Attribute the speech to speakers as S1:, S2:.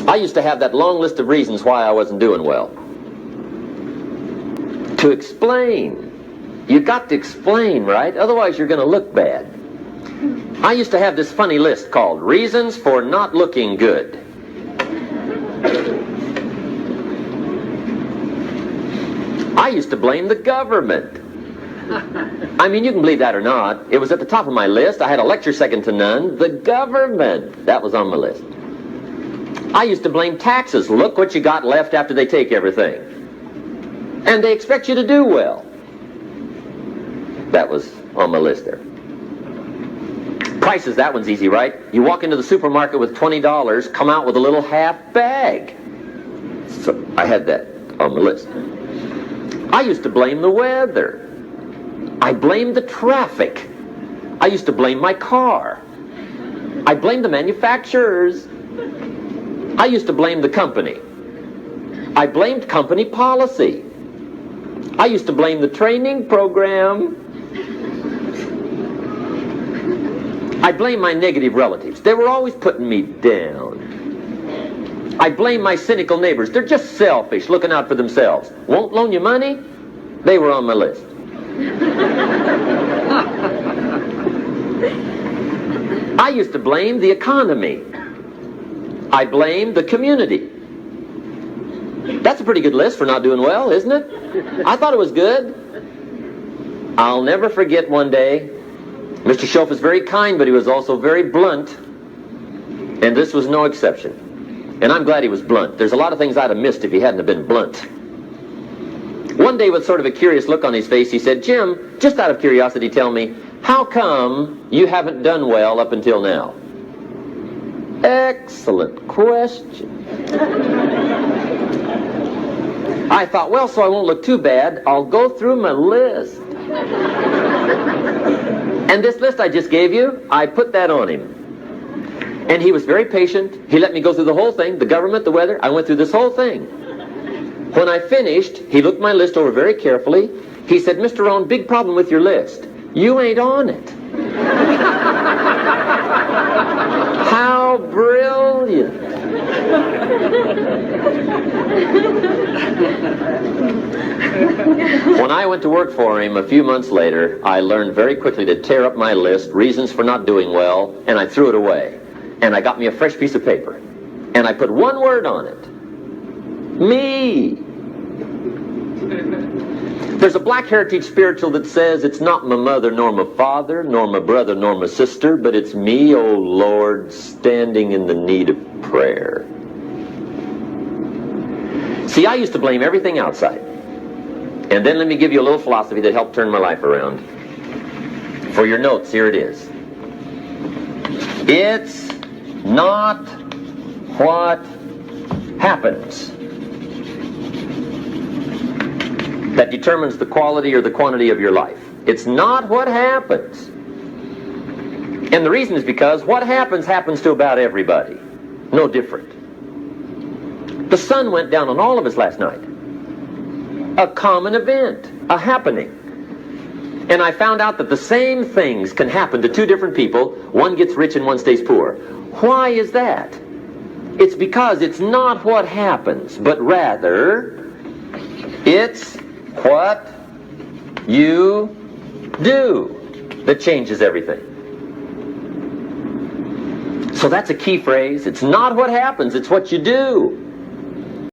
S1: I used to have that long list of reasons why I wasn't doing well. To explain. You got to explain, right? Otherwise you're going to look bad. I used to have this funny list called Reasons for Not Looking Good. I used to blame the government. I mean, you can believe that or not. It was at the top of my list. I had a lecture second to none. The government. That was on my list. I used to blame taxes. Look what you got left after they take everything. And they expect you to do well. That was on my list there. Prices, that one's easy, right? You walk into the supermarket with $20, come out with a little half bag. So I had that on the list. I used to blame the weather. I blamed the traffic. I used to blame my car. I blamed the manufacturers. I used to blame the company. I blamed company policy. I used to blame the training program. I blame my negative relatives. They were always putting me down. I blame my cynical neighbors. They're just selfish, looking out for themselves. Won't loan you money? They were on my list. I used to blame the economy. I blamed the community. That's a pretty good list for not doing well, isn't it? I thought it was good. I'll never forget one day, Mr. Schoaf was very kind, but he was also very blunt, and this was no exception. And I'm glad he was blunt. There's a lot of things I'd have missed if he hadn't have been blunt. One day, with sort of a curious look on his face, he said, "Jim, just out of curiosity, tell me, how come you haven't done well up until now?" Excellent question. I thought, well, so I won't look too bad, I'll go through my list. And this list I just gave you, I put that on him. And he was very patient. He let me go through the whole thing, the government, the weather. I went through this whole thing. When I finished, he looked my list over very carefully. He said, "Mr. Rohn, big problem with your list. You ain't on it." How brilliant. When I went to work for him a few months later, I learned very quickly to tear up my list, reasons for not doing well, and I threw it away. And I got me a fresh piece of paper. And I put one word on it. Me. There's a Black Heritage spiritual that says, "It's not my mother nor my father, nor my brother nor my sister, but it's me, oh Lord, standing in the need of prayer." See, I used to blame everything outside. And then let me give you a little philosophy that helped turn my life around. For your notes, here it is. It's not what happens that determines the quality or the quantity of your life. It's not what happens. And the reason is because what happens to about everybody. No different. The sun went down on all of us last night. A common event, a happening. And I found out that the same things can happen to two different people. One gets rich and one stays poor. Why is that? It's because it's not what happens, but rather it's what you do that changes everything. So that's a key phrase. It's not what happens, it's what you do.